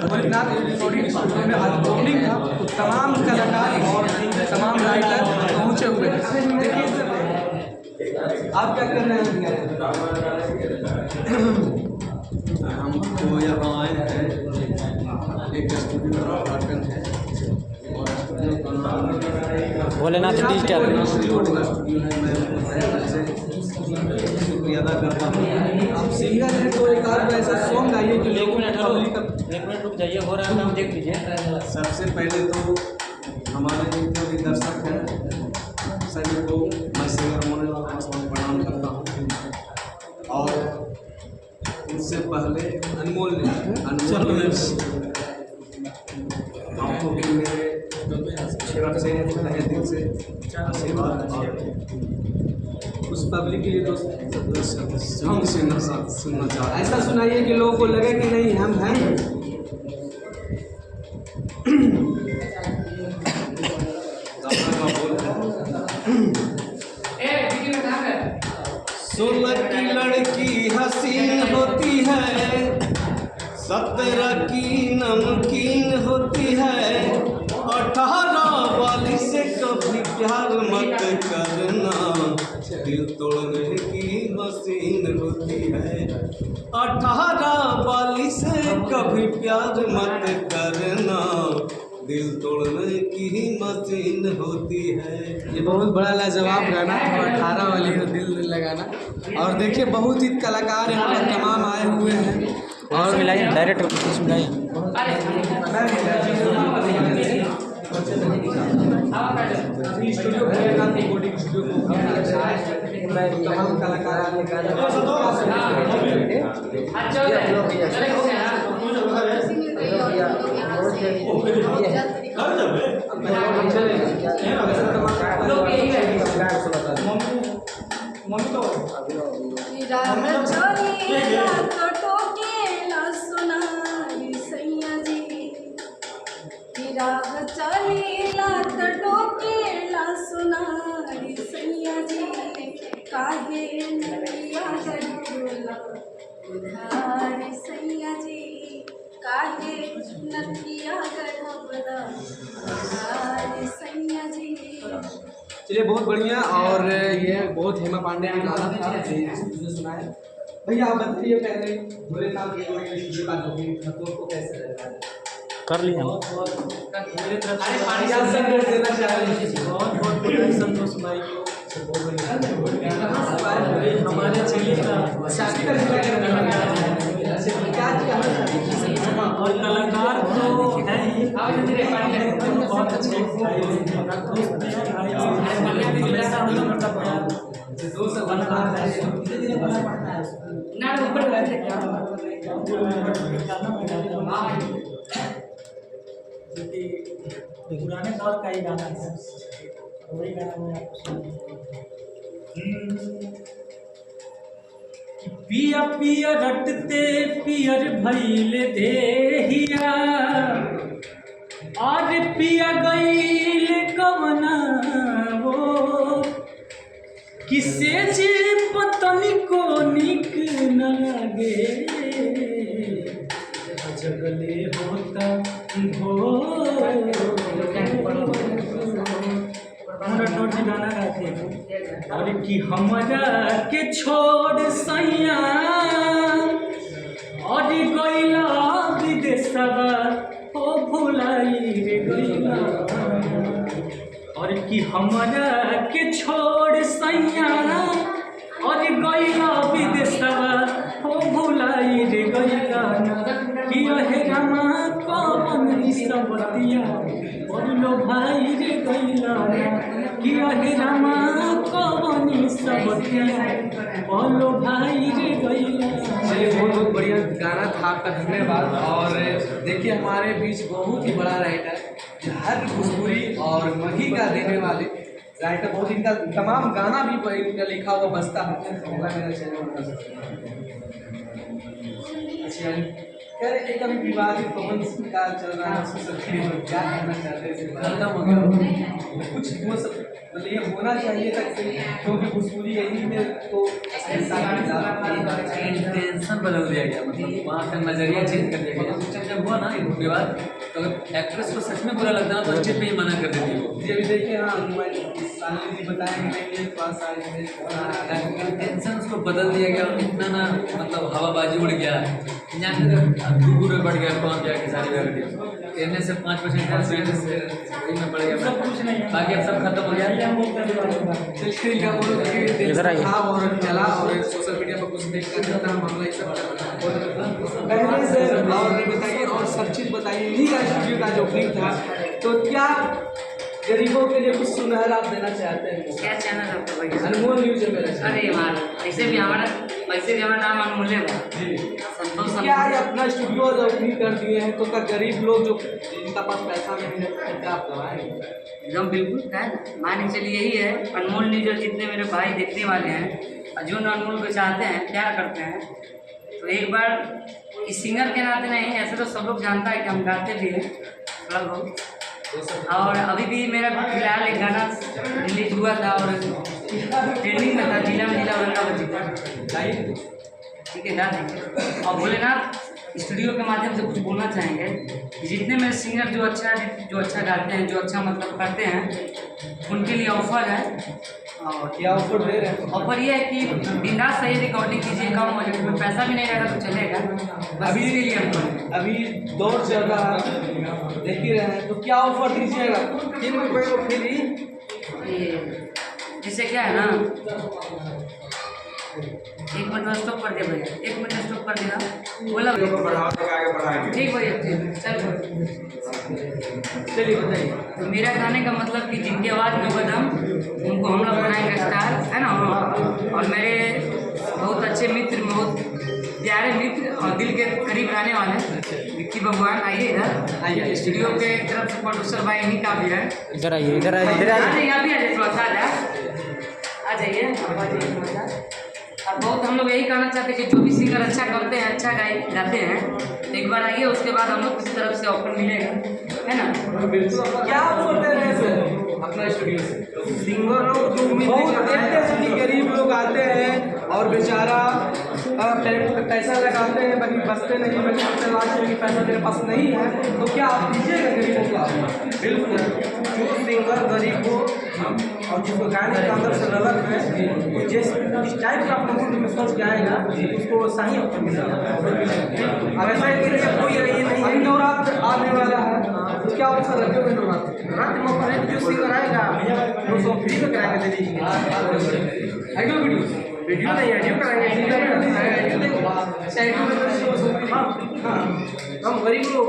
Bholenath recording studio में आज opening था, तो तमाम कलाकार और तमाम राइटर पहुँचे हुए हैं। देखिए आप क्या कर रहे हैं? हमको यहाँ आए हैं, एक स्टूडियो का उद्घाटन है और स्टूडियो का नाम भोलेनाथ डिजिटल स्टूडियो है। मैं शुक्रिया अदा करता हूँ। आप सिंगर हैं तो एक आध ऐसा सॉन्ग गाइए जो एक मिनट पब्लिक रुक जाइए, हो रहा है काम देख लीजिए। सबसे पहले तो हमारे जितने भी दर्शक हैं सभी को मैं सिंगर मोने लाल प्रणाम करता हूँ और उससे पहले अनमोल आपको भी मेरे तरफ से तहे दिल से आशीर्वाद और उस पब्लिक के लिए तो हम सुनना चाहते हैं। ऐसा सुनाइए कि लोगों को लगे कि नहीं हम हैं। सोलह की लड़की हसीन होती है, 17 की नमकीन होती है, 18 वाली से कभी प्यार मत करना, दिल तोड़ने की मशीन होती है। 18 वाली से कभी प्यार मत करना, दिल तोड़ने की मशीन होती है। ये बहुत बड़ा लाजवाब गाना था, 18 वाली का दिल लगाना। और देखिए बहुत ही कलाकार यहाँ पर तमाम आए हुए हैं और मिलाइए डायरेक्ट मिलाइए। स्टूडियो भोलेनाथ रिकॉर्डिंग स्टूडियो को तमाम कलाकार चलेला टोकेला सुनारी सैया जी, काहे नैया गरुला उधार सैया जी, काहे नथिया गढ़बला उधार सैया जी। चलिए बहुत बढ़िया। और ये बहुत हेमा पांडे का गाना था जो सुनाया। भैया आप बताइए पहले भोलेनाथ को कैसे लगा? कर लिया मेरे तरफ से देना चाह रहे हैं। बहुत संतोष भाई हमारे चेले का शादी का और कलाकार तो है ही, बहुत अच्छे पुराने दौर का ही गाना है, वही गाना मैं आपको सुनाऊंगा। पिया पिया रटते पियर भइले देहिया, और पिया गईल कवना वो, किसे जे पतनी को निक न लगे, जगले होता गाना गाते और कि हमरा के छोड़ सैया और गइला विदेशवा हो भुलाई रे गइला, और कि हमरा के छोड़ सैया और गइला विदेशवा हो भुलाई रे गइला, कि हे रामा कौन सबतिया बोलो भाई रे गइला, कि हे रामा कौन सबतिया बोलो भाई रे गइला। चलिए बहुत बहुत बढ़िया गाना था, आपका धन्यवाद। और देखिए हमारे बीच बहुत ही बड़ा राइटर, हर भोजपुरी और मही का देने वाले राइटर, बहुत इनका तमाम गाना भी इनका लिखा हुआ बसता है। अच्छा कह रहे एक अभी विवादित पवन का चल रहा है, क्या कहना चाहते हैं? कुछ वो सब मतलब ये होना चाहिए तक से, क्योंकि भोजपुरी यही में तो इंटेंशन बदल दिया गया, मतलब वहाँ का नजरिया चेंज कर दिया गया। पिक्चर जब हुआ ना ये विवाद, तो अगर एक्ट्रेस को सच में बुरा लगता ना तो अच्छे पे ही मना कर देती वो। जी अभी देखिए, हाँ साली जी बताएंगे नहीं पास आए इंटेंशन उसको बदल दिया गया और इतना ना मतलब हवाबाजी उड़ गया, यहाँ पे दूर में बढ़ गया, कौन जाके शादी कर दिया, कहने से 5% टैक्स देने से वही में बढ़ गया, बाकी अब सब खत्म हो गया। इधर आइए। था और चला और सोशल मीडिया पर कुछ देखकर था मामला ये सब पहले से। और बताइए, और सब चीज़ बताइए, इन्हीं का स्टूडियो का जो ओपनिंग था, तो क्या गरीबों के लिए कुछ सुनहरा आप देना चाहते हैं? क्या चैनल है आपका भैया? अनमोल न्यूज है मेरा चैनल। अरे यार, ऐसे भी हमारा नाम अनमोल है। संतोष क्या ये अपना स्टूडियो जब ओपनिंग कर दिए हैं तो क्या गरीब लोग जो जिनका पास पैसा नहीं है क्या आप दवाएंगे? एकदम बिल्कुल है ना, मान के चलिए यही है अनमोल न्यूज। जितने मेरे भाई देखने वाले हैं और जो अनमोल को चाहते हैं, प्यार करते हैं, तो एक बार इस सिंगर के नाते नहीं, ऐसे तो सब लोग जानता है कि हम गाते भी हैं थोड़ा बहुत। और अभी भी मेरा फिलहाल एक गाना रिलीज हुआ था और ट्रेंडिंग में था, जिला में जिला औरंगाबाद जीता। ठीक है, गा देंगे। और भोलेनाथ स्टूडियो के माध्यम से कुछ बोलना चाहेंगे कि जितने मेरे सिंगर जो अच्छा गाते हैं, जो अच्छा मतलब करते हैं, उनके लिए ऑफर है। और क्या ऑफर दे रहे हैं? ऑफर ये है कि बिंदास सही रिकॉर्डिंग कीजिए, कम हो जाए, कोई पैसा भी नहीं रहेगा तो चलेगा। बस अभी इसके लिए हम अभी दौर चल रहा है, देख ही रहे हैं, तो क्या ऑफर दीजिएगा? 3 रुपये को फ्री। ये जैसे क्या है ना, एक मिनट में स्टॉप कर दिया भैया, 1 मिनट स्टॉप कर दिया, बोला ठीक भैया, ठीक चल। चलिए बताइए। तो मेरा गाने का मतलब कि जिनकी आवाज़ में बदम, उनको हम लोग बनाएंगे स्टार, है ना। और मेरे बहुत अच्छे मित्र, बहुत प्यारे मित्र और दिल के करीब रहने वाले विक्की भगवान, आइए इधर, आइए स्टूडियो के तरफ से प्रोड्यूसर भाई इन्हीं का भी है। इधर आइए, इधर आइए, इधर आइए। यहाँ भी आ जाइए, थोड़ा सा आ जाइए, आप आ जाइए थोड़ा सा। और बहुत हम लोग यही कहना चाहते हैं कि जो भी सिंगर अच्छा करते हैं, अच्छा गाते हैं, एक बार आइए, उसके बाद हम लोग किसी तरफ से ऑफर मिलेगा, है ना। क्या ऑफर दे रहे हैं सर अपना स्टूडियो से? सिंगर लोग जो उम्मीद देखते हैं कि गरीब लोग आते हैं और बेचारा पैसा लगाते हैं, बाकी बचते नहीं, बाकी कि पैसा मेरे पास नहीं है, तो क्या आप दीजिएगा गरीबों को? बिल्कुल, जो सिंगर गरीब हो और जिसको गाने के अंदर से ललक है, जिस टाइप का अपना मूड में सोच के आएगा, उसको सही ऑफर मिलेगा। अब ऐसा है कि कोई ये नहीं है, नवरात्र आने वाला है, तो क्या ऑफर रखे हुए नवरात्र में ऑफर है? जो सिंगर आएगा उसको फ्री में करा के दे दीजिए। वीडियो नहीं, एडियो कराएंगे, हम गरीब लोग